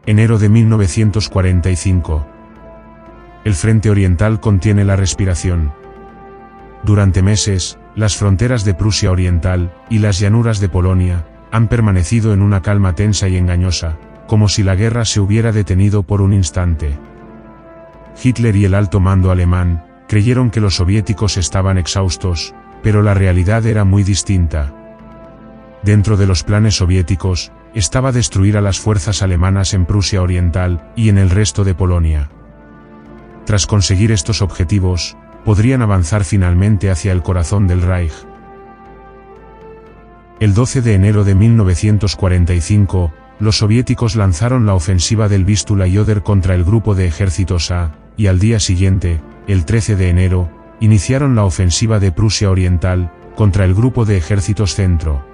enero de 1945. El frente oriental contiene la respiración. Durante meses, las fronteras de Prusia Oriental y las llanuras de Polonia han permanecido en una calma tensa y engañosa, como si la guerra se hubiera detenido por un instante. Hitler y el alto mando alemán creyeron que los soviéticos estaban exhaustos, pero la realidad era muy distinta. Dentro de los planes soviéticos, estaba destruir a las fuerzas alemanas en Prusia Oriental y en el resto de Polonia. Tras conseguir estos objetivos, podrían avanzar finalmente hacia el corazón del Reich. El 12 de enero de 1945, los soviéticos lanzaron la ofensiva del Vístula y Oder contra el grupo de ejércitos A, y al día siguiente, el 13 de enero, iniciaron la ofensiva de Prusia Oriental contra el grupo de ejércitos Centro.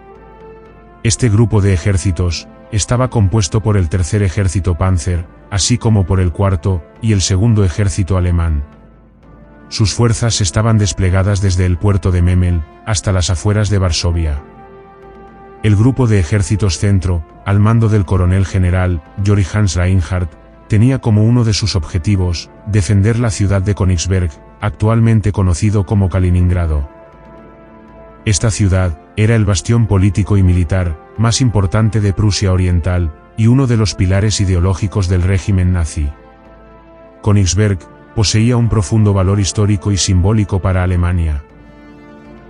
Este grupo de ejércitos estaba compuesto por el tercer ejército Panzer, así como por el cuarto y el segundo ejército alemán. Sus fuerzas estaban desplegadas desde el puerto de Memel hasta las afueras de Varsovia. El grupo de ejércitos Centro, al mando del coronel general Georg Hans Reinhardt, tenía como uno de sus objetivos defender la ciudad de Königsberg, actualmente conocido como Kaliningrado. Esta ciudad era el bastión político y militar más importante de Prusia Oriental y uno de los pilares ideológicos del régimen nazi. Königsberg poseía un profundo valor histórico y simbólico para Alemania.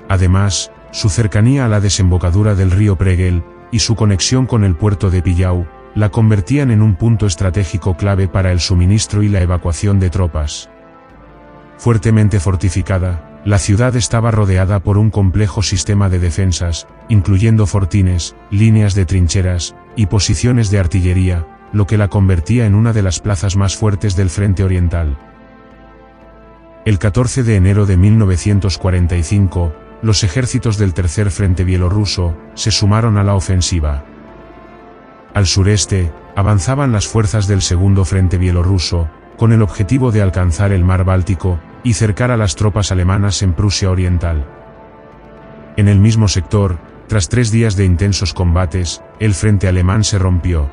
Además, su cercanía a la desembocadura del río Pregel y su conexión con el puerto de Pillau la convertían en un punto estratégico clave para el suministro y la evacuación de tropas. Fuertemente fortificada, la ciudad estaba rodeada por un complejo sistema de defensas, incluyendo fortines, líneas de trincheras y posiciones de artillería, lo que la convertía en una de las plazas más fuertes del frente oriental. El 14 de enero de 1945, los ejércitos del Tercer Frente Bielorruso se sumaron a la ofensiva. Al sureste, avanzaban las fuerzas del Segundo Frente Bielorruso, con el objetivo de alcanzar el mar Báltico y cercar a las tropas alemanas en Prusia Oriental. En el mismo sector, tras 3 días de intensos combates, el frente alemán se rompió.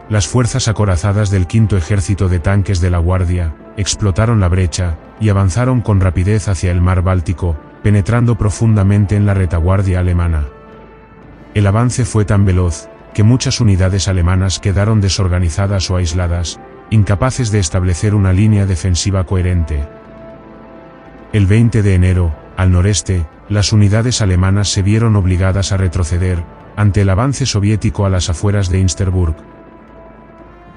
Las fuerzas acorazadas del Quinto Ejército de Tanques de la Guardia explotaron la brecha y avanzaron con rapidez hacia el mar Báltico, penetrando profundamente en la retaguardia alemana. El avance fue tan veloz que muchas unidades alemanas quedaron desorganizadas o aisladas, incapaces de establecer una línea defensiva coherente. El 20 de enero, al noreste, las unidades alemanas se vieron obligadas a retroceder ante el avance soviético a las afueras de Insterburg.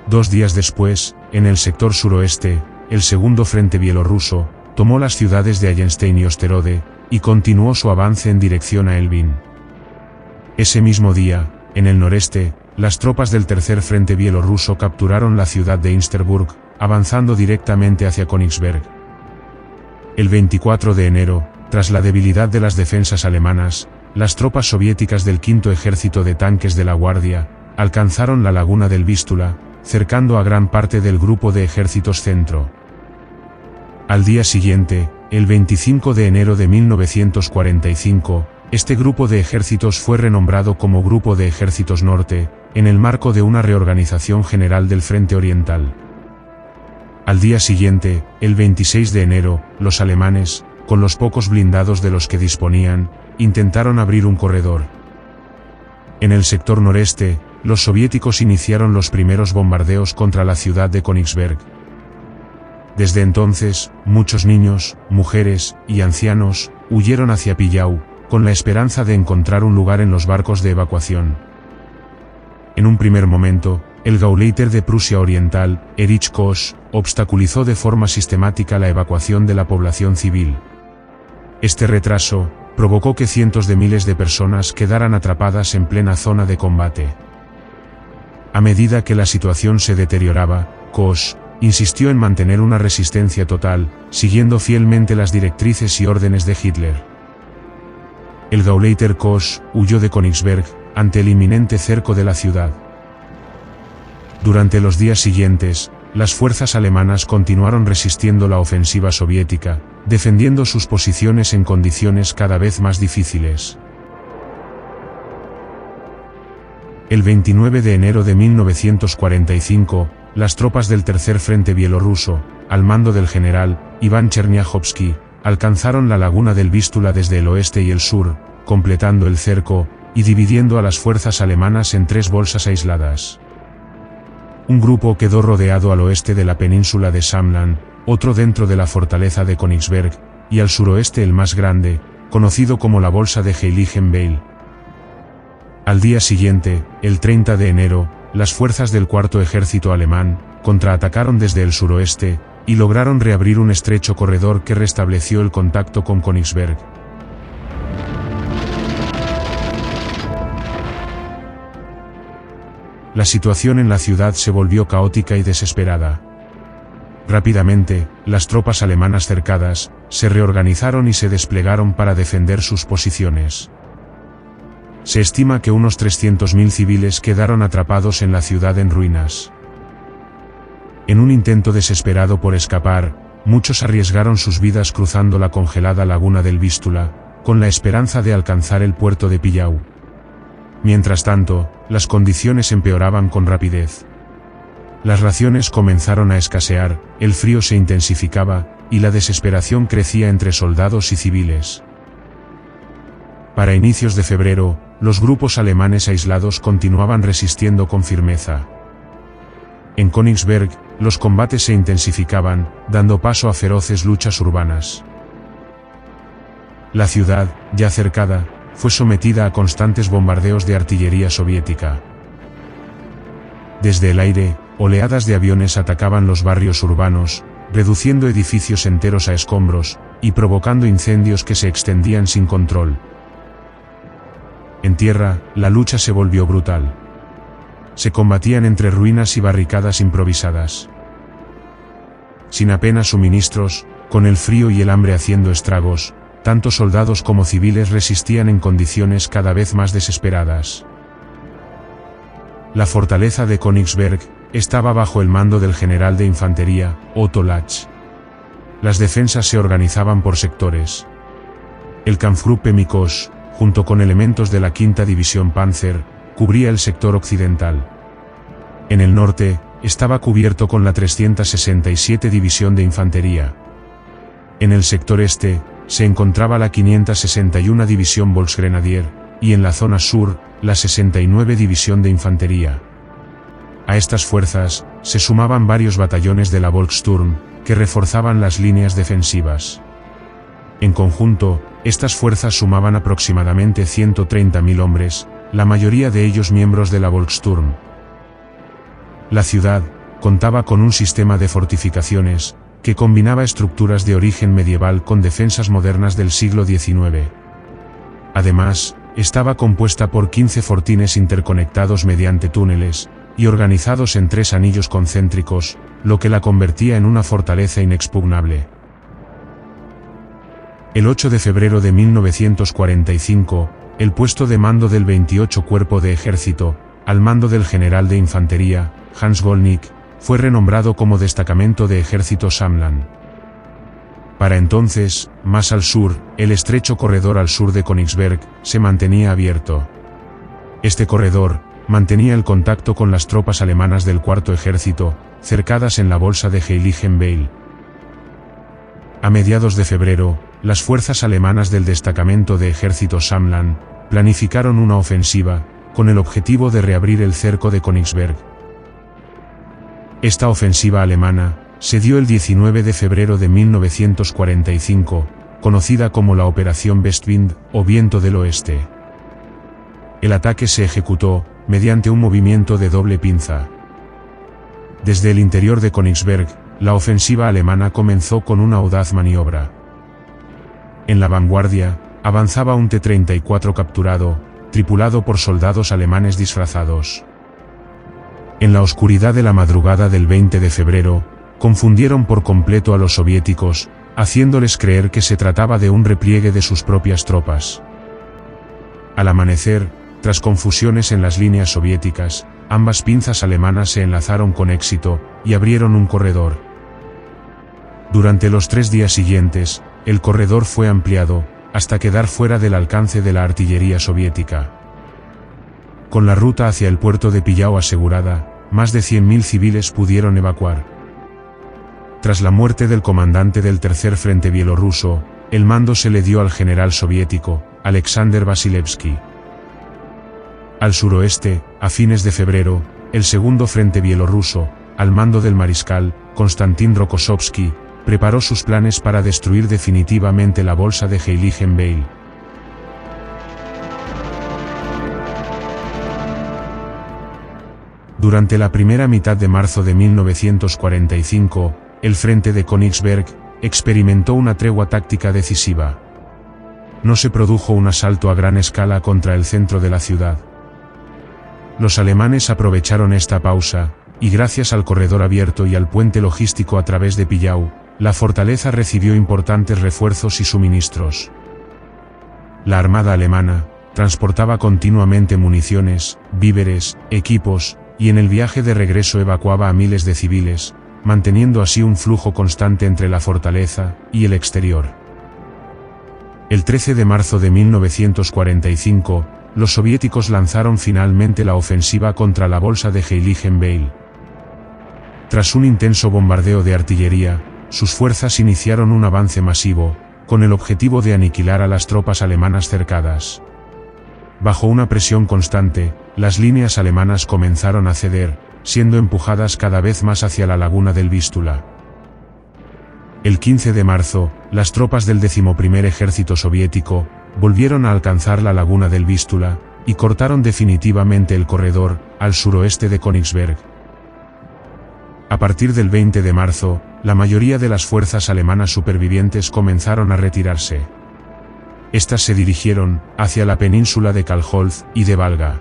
2 días después, en el sector suroeste, el Segundo Frente Bielorruso tomó las ciudades de Allenstein y Osterode y continuó su avance en dirección a Elbin. Ese mismo día, en el noreste, las tropas del Tercer Frente Bielorruso capturaron la ciudad de Insterburg, avanzando directamente hacia Königsberg. El 24 de enero, tras la debilidad de las defensas alemanas, las tropas soviéticas del Quinto Ejército de Tanques de la Guardia alcanzaron la laguna del Vístula, cercando a gran parte del grupo de ejércitos Centro. Al día siguiente, el 25 de enero de 1945, este grupo de ejércitos fue renombrado como Grupo de Ejércitos Norte, en el marco de una reorganización general del Frente Oriental. Al día siguiente, el 26 de enero, los alemanes, con los pocos blindados de los que disponían, intentaron abrir un corredor. En el sector noreste, los soviéticos iniciaron los primeros bombardeos contra la ciudad de Königsberg. Desde entonces, muchos niños, mujeres y ancianos huyeron hacia Pillau, con la esperanza de encontrar un lugar en los barcos de evacuación. En un primer momento, el Gauleiter de Prusia Oriental, Erich Koch, obstaculizó de forma sistemática la evacuación de la población civil. Este retraso provocó que cientos de miles de personas quedaran atrapadas en plena zona de combate. A medida que la situación se deterioraba, Koch insistió en mantener una resistencia total, siguiendo fielmente las directrices y órdenes de Hitler. El Gauleiter Koch huyó de Königsberg ante el inminente cerco de la ciudad. Durante los días siguientes, las fuerzas alemanas continuaron resistiendo la ofensiva soviética, defendiendo sus posiciones en condiciones cada vez más difíciles. El 29 de enero de 1945, las tropas del Tercer Frente Bielorruso, al mando del general Iván Cherniachovsky, alcanzaron la laguna del Vístula desde el oeste y el sur, completando el cerco y dividiendo a las fuerzas alemanas en 3 bolsas aisladas. Un grupo quedó rodeado al oeste de la península de Samland, otro dentro de la fortaleza de Königsberg, y al suroeste el más grande, conocido como la bolsa de Heiligenbeil. Al día siguiente, el 30 de enero, las fuerzas del Cuarto Ejército Alemán contraatacaron desde el suroeste y lograron reabrir un estrecho corredor que restableció el contacto con Königsberg. La situación en la ciudad se volvió caótica y desesperada. Rápidamente, las tropas alemanas cercadas se reorganizaron y se desplegaron para defender sus posiciones. Se estima que unos 300.000 civiles quedaron atrapados en la ciudad en ruinas. En un intento desesperado por escapar, muchos arriesgaron sus vidas cruzando la congelada laguna del Vístula, con la esperanza de alcanzar el puerto de Pillau. Mientras tanto, las condiciones empeoraban con rapidez. Las raciones comenzaron a escasear, el frío se intensificaba, y la desesperación crecía entre soldados y civiles. Para inicios de febrero, los grupos alemanes aislados continuaban resistiendo con firmeza. En Königsberg, los combates se intensificaban, dando paso a feroces luchas urbanas. La ciudad, ya cercada, fue sometida a constantes bombardeos de artillería soviética. Desde el aire, oleadas de aviones atacaban los barrios urbanos, reduciendo edificios enteros a escombros, y provocando incendios que se extendían sin control. En tierra, la lucha se volvió brutal. Se combatían entre ruinas y barricadas improvisadas. Sin apenas suministros, con el frío y el hambre haciendo estragos, tanto soldados como civiles resistían en condiciones cada vez más desesperadas. La fortaleza de Königsberg estaba bajo el mando del general de infantería, Otto Lach. Las defensas se organizaban por sectores. El Kampfgruppe Mikos, junto con elementos de la Quinta División Panzer, cubría el sector occidental. En el norte, estaba cubierto con la 367 División de Infantería. En el sector este, se encontraba la 561 División Volksgrenadier, y en la zona sur, la 69 División de Infantería. A estas fuerzas, se sumaban varios batallones de la Volkssturm, que reforzaban las líneas defensivas. En conjunto, estas fuerzas sumaban aproximadamente 130.000 hombres, la mayoría de ellos miembros de la Volkssturm. La ciudad contaba con un sistema de fortificaciones que combinaba estructuras de origen medieval con defensas modernas del siglo XIX. Además, estaba compuesta por 15 fortines interconectados mediante túneles y organizados en 3 anillos concéntricos, lo que la convertía en una fortaleza inexpugnable. El 8 de febrero de 1945, el puesto de mando del 28 Cuerpo de Ejército, al mando del general de infantería, Hans Gollnick, fue renombrado como Destacamento de Ejército Samland. Para entonces, más al sur, el estrecho corredor al sur de Königsberg se mantenía abierto. Este corredor mantenía el contacto con las tropas alemanas del Cuarto Ejército, cercadas en la bolsa de Heiligenbeil. A mediados de febrero, las fuerzas alemanas del Destacamento de Ejército Samland planificaron una ofensiva, con el objetivo de reabrir el cerco de Königsberg. Esta ofensiva alemana se dio el 19 de febrero de 1945, conocida como la Operación Westwind, o Viento del Oeste. El ataque se ejecutó mediante un movimiento de doble pinza. Desde el interior de Königsberg, la ofensiva alemana comenzó con una audaz maniobra. En la vanguardia, avanzaba un T-34 capturado, tripulado por soldados alemanes disfrazados. En la oscuridad de la madrugada del 20 de febrero, confundieron por completo a los soviéticos, haciéndoles creer que se trataba de un repliegue de sus propias tropas. Al amanecer, tras confusiones en las líneas soviéticas, ambas pinzas alemanas se enlazaron con éxito, y abrieron un corredor. Durante los 3 días siguientes, el corredor fue ampliado, hasta quedar fuera del alcance de la artillería soviética. Con la ruta hacia el puerto de Pillau asegurada, más de 100.000 civiles pudieron evacuar. Tras la muerte del comandante del Tercer Frente Bielorruso, el mando se le dio al general soviético, Alexander Vasilevsky. Al suroeste, a fines de febrero, el Segundo Frente Bielorruso, al mando del mariscal, Konstantin Rokossovsky, preparó sus planes para destruir definitivamente la bolsa de Heiligenbeil. Durante la primera mitad de marzo de 1945, el frente de Königsberg experimentó una tregua táctica decisiva. No se produjo un asalto a gran escala contra el centro de la ciudad. Los alemanes aprovecharon esta pausa, y gracias al corredor abierto y al puente logístico a través de Pillau, la fortaleza recibió importantes refuerzos y suministros. La armada alemana transportaba continuamente municiones, víveres, equipos, y en el viaje de regreso evacuaba a miles de civiles, manteniendo así un flujo constante entre la fortaleza y el exterior. El 13 de marzo de 1945, los soviéticos lanzaron finalmente la ofensiva contra la bolsa de Heiligenbeil. Tras un intenso bombardeo de artillería, sus fuerzas iniciaron un avance masivo, con el objetivo de aniquilar a las tropas alemanas cercadas. Bajo una presión constante, las líneas alemanas comenzaron a ceder, siendo empujadas cada vez más hacia la laguna del Vístula. El 15 de marzo, las tropas del 11º Ejército Soviético volvieron a alcanzar la laguna del Vístula, y cortaron definitivamente el corredor, al suroeste de Königsberg. A partir del 20 de marzo, la mayoría de las fuerzas alemanas supervivientes comenzaron a retirarse. Estas se dirigieron hacia la península de Kalholz y de Valga.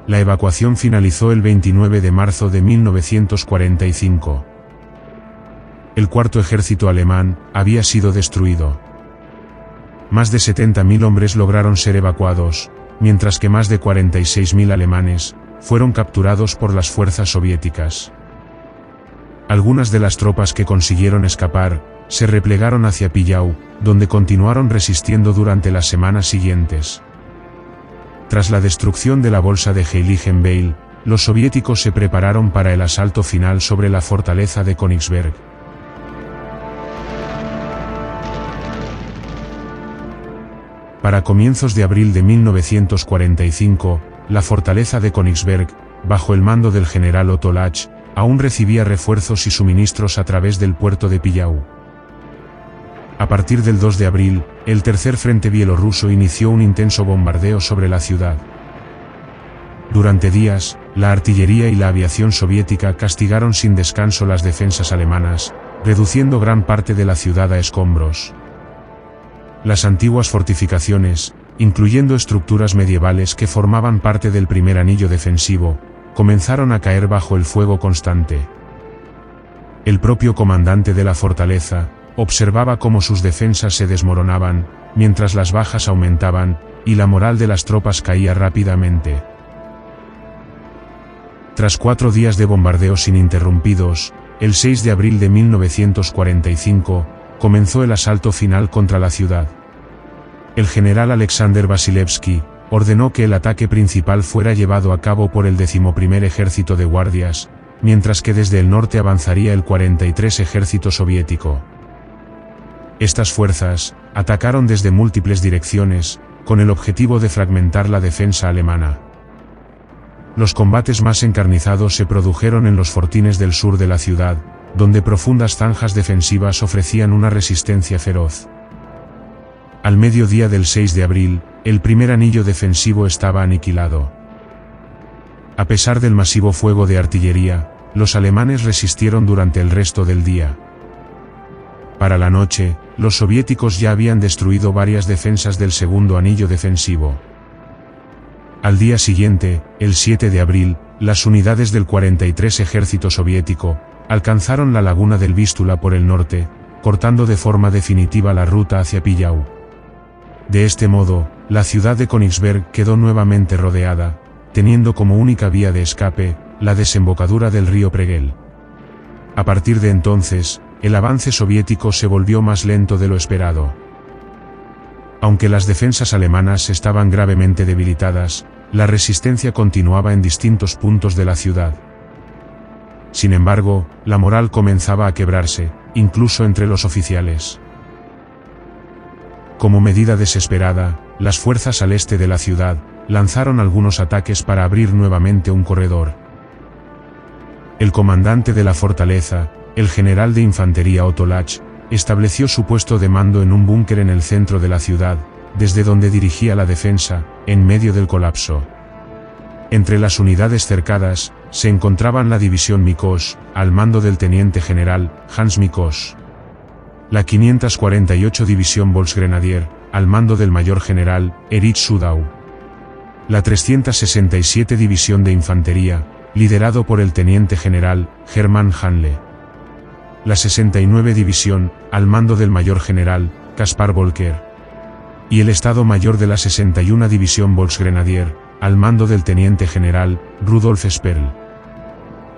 La evacuación finalizó el 29 de marzo de 1945. El cuarto ejército alemán había sido destruido. Más de 70.000 hombres lograron ser evacuados, mientras que más de 46.000 alemanes fueron capturados por las fuerzas soviéticas. Algunas de las tropas que consiguieron escapar se replegaron hacia Pillau, donde continuaron resistiendo durante las semanas siguientes. Tras la destrucción de la bolsa de Heiligenbeil, los soviéticos se prepararon para el asalto final sobre la fortaleza de Königsberg. Para comienzos de abril de 1945, la fortaleza de Königsberg, bajo el mando del general Otto Lach, aún recibía refuerzos y suministros a través del puerto de Pillau. A partir del 2 de abril, el Tercer Frente Bielorruso inició un intenso bombardeo sobre la ciudad. Durante días, la artillería y la aviación soviética castigaron sin descanso las defensas alemanas, reduciendo gran parte de la ciudad a escombros. Las antiguas fortificaciones, incluyendo estructuras medievales que formaban parte del primer anillo defensivo, comenzaron a caer bajo el fuego constante. El propio comandante de la fortaleza observaba cómo sus defensas se desmoronaban, mientras las bajas aumentaban, y la moral de las tropas caía rápidamente. Tras 4 días de bombardeos ininterrumpidos, el 6 de abril de 1945, comenzó el asalto final contra la ciudad. El general Alexander Vasilevsky ordenó que el ataque principal fuera llevado a cabo por el 11º Ejército de Guardias, mientras que desde el norte avanzaría el 43 Ejército Soviético. Estas fuerzas atacaron desde múltiples direcciones, con el objetivo de fragmentar la defensa alemana. Los combates más encarnizados se produjeron en los fortines del sur de la ciudad, donde profundas zanjas defensivas ofrecían una resistencia feroz. Al mediodía del 6 de abril, el primer anillo defensivo estaba aniquilado. A pesar del masivo fuego de artillería, los alemanes resistieron durante el resto del día. Para la noche, los soviéticos ya habían destruido varias defensas del segundo anillo defensivo. Al día siguiente, el 7 de abril, las unidades del 43 Ejército Soviético alcanzaron la laguna del Vístula por el norte, cortando de forma definitiva la ruta hacia Pillau. De este modo, la ciudad de Königsberg quedó nuevamente rodeada, teniendo como única vía de escape la desembocadura del río Pregel. A partir de entonces, el avance soviético se volvió más lento de lo esperado. Aunque las defensas alemanas estaban gravemente debilitadas, la resistencia continuaba en distintos puntos de la ciudad. Sin embargo, la moral comenzaba a quebrarse, incluso entre los oficiales. Como medida desesperada, las fuerzas al este de la ciudad lanzaron algunos ataques para abrir nuevamente un corredor. El comandante de la fortaleza, el general de infantería Otto Lach, estableció su puesto de mando en un búnker en el centro de la ciudad, desde donde dirigía la defensa, en medio del colapso. Entre las unidades cercadas, se encontraban la división Mikos, al mando del teniente general, Hans Mikos. La 548 división Volksgrenadier, al mando del mayor general, Erich Sudau. La 367 división de infantería, liderado por el teniente general, Hermann Hanle. La 69 división, al mando del mayor general, Kaspar Volker. Y el Estado Mayor de la 61 división Volksgrenadier, al mando del teniente general, Rudolf Sperl.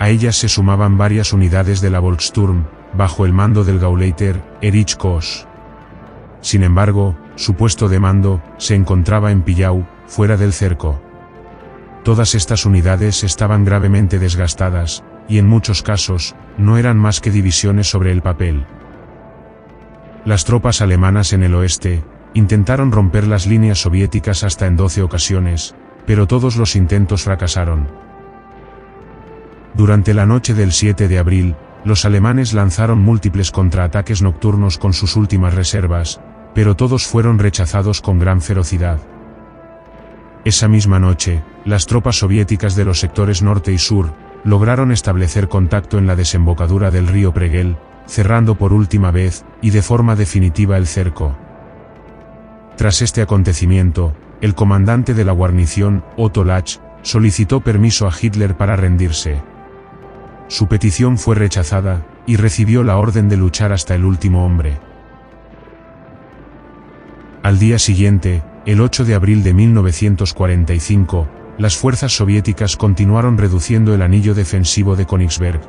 A ellas se sumaban varias unidades de la Volkssturm, bajo el mando del Gauleiter, Erich Kosch. Sin embargo, su puesto de mando se encontraba en Pillau, fuera del cerco. Todas estas unidades estaban gravemente desgastadas, y en muchos casos, no eran más que divisiones sobre el papel. Las tropas alemanas en el oeste intentaron romper las líneas soviéticas hasta en 12 ocasiones, pero todos los intentos fracasaron. Durante la noche del 7 de abril, los alemanes lanzaron múltiples contraataques nocturnos con sus últimas reservas, pero todos fueron rechazados con gran ferocidad. Esa misma noche, las tropas soviéticas de los sectores norte y sur lograron establecer contacto en la desembocadura del río Pregel, cerrando por última vez y de forma definitiva el cerco. Tras este acontecimiento, el comandante de la guarnición, Otto Lach, solicitó permiso a Hitler para rendirse. Su petición fue rechazada, y recibió la orden de luchar hasta el último hombre. Al día siguiente, el 8 de abril de 1945, las fuerzas soviéticas continuaron reduciendo el anillo defensivo de Königsberg.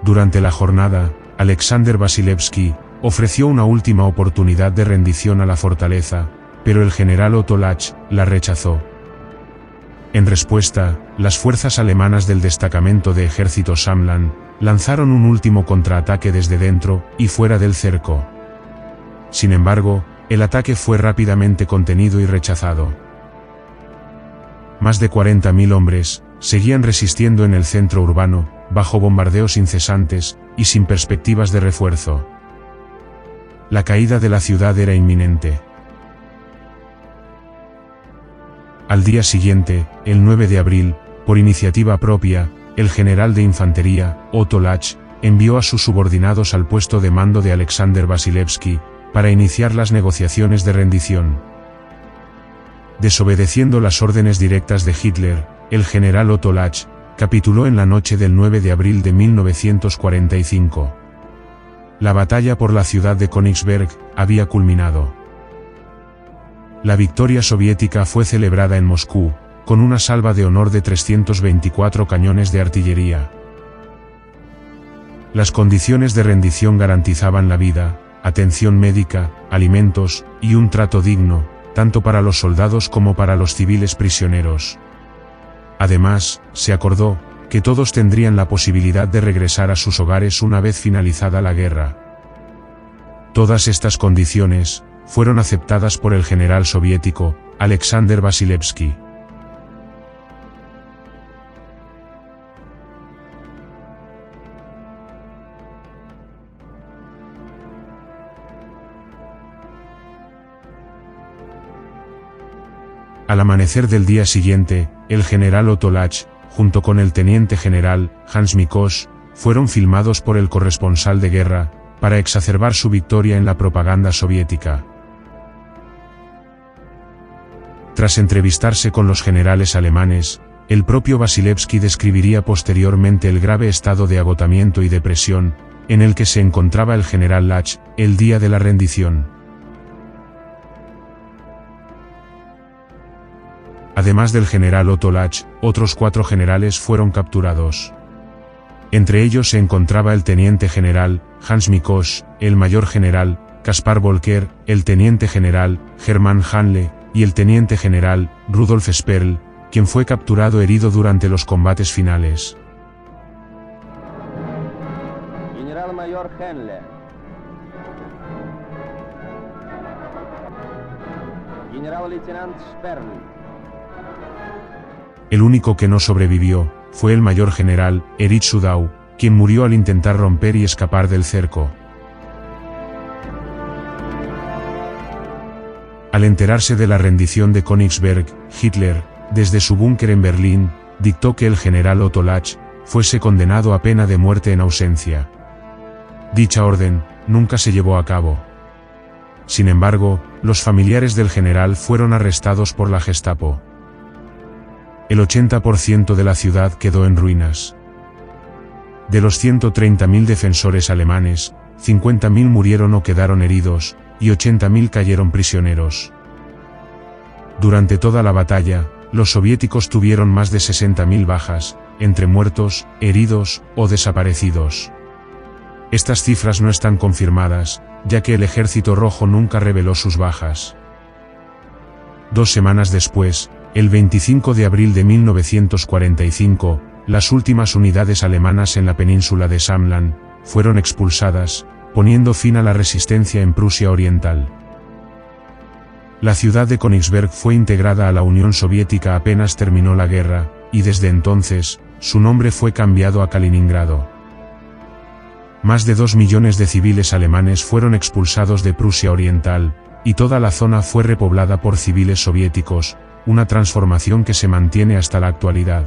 Durante la jornada, Alexander Vasilevsky ofreció una última oportunidad de rendición a la fortaleza, pero el general Otto Lach la rechazó. En respuesta, las fuerzas alemanas del destacamento de ejército Samland lanzaron un último contraataque desde dentro y fuera del cerco. Sin embargo, el ataque fue rápidamente contenido y rechazado. Más de 40.000 hombres seguían resistiendo en el centro urbano, bajo bombardeos incesantes y sin perspectivas de refuerzo. La caída de la ciudad era inminente. Al día siguiente, el 9 de abril, por iniciativa propia, el general de infantería, Otto Lach, envió a sus subordinados al puesto de mando de Alexander Vasilevsky, para iniciar las negociaciones de rendición. Desobedeciendo las órdenes directas de Hitler, el general Otto Lach capituló en la noche del 9 de abril de 1945. La batalla por la ciudad de Königsberg había culminado. La victoria soviética fue celebrada en Moscú, con una salva de honor de 324 cañones de artillería. Las condiciones de rendición garantizaban la vida, atención médica, alimentos, y un trato digno, tanto para los soldados como para los civiles prisioneros. Además, se acordó que todos tendrían la posibilidad de regresar a sus hogares una vez finalizada la guerra. Todas estas condiciones fueron aceptadas por el general soviético, Alexander Vasilevsky. Al amanecer del día siguiente, el general Otto Lach, junto con el teniente general, Hans Mikos, fueron filmados por el corresponsal de guerra, para exacerbar su victoria en la propaganda soviética. Tras entrevistarse con los generales alemanes, el propio Vasilevsky describiría posteriormente el grave estado de agotamiento y depresión, en el que se encontraba el general Lach, el día de la rendición. Además del general Otto Lach, otros 4 generales fueron capturados. Entre ellos se encontraba el teniente general, Hans Mikos, el mayor general, Kaspar Volker, el teniente general, Hermann Hanle, y el teniente general, Rudolf Sperl, quien fue capturado herido durante los combates finales. Generalmayor Hanle. Generalleutnant Sperl. El único que no sobrevivió fue el mayor general, Erich Sudau, quien murió al intentar romper y escapar del cerco. Al enterarse de la rendición de Königsberg, Hitler, desde su búnker en Berlín, dictó que el general Otto Lach fuese condenado a pena de muerte en ausencia. Dicha orden nunca se llevó a cabo. Sin embargo, los familiares del general fueron arrestados por la Gestapo. El 80% de la ciudad quedó en ruinas. De los 130.000 defensores alemanes, 50.000 murieron o quedaron heridos, y 80.000 cayeron prisioneros. Durante toda la batalla, los soviéticos tuvieron más de 60.000 bajas, entre muertos, heridos o desaparecidos. Estas cifras no están confirmadas, ya que el Ejército Rojo nunca reveló sus bajas. 2 semanas después, el 25 de abril de 1945, las últimas unidades alemanas en la península de Samland fueron expulsadas, poniendo fin a la resistencia en Prusia Oriental. La ciudad de Königsberg fue integrada a la Unión Soviética apenas terminó la guerra, y desde entonces, su nombre fue cambiado a Kaliningrado. Más de 2 millones de civiles alemanes fueron expulsados de Prusia Oriental, y toda la zona fue repoblada por civiles soviéticos, una transformación que se mantiene hasta la actualidad.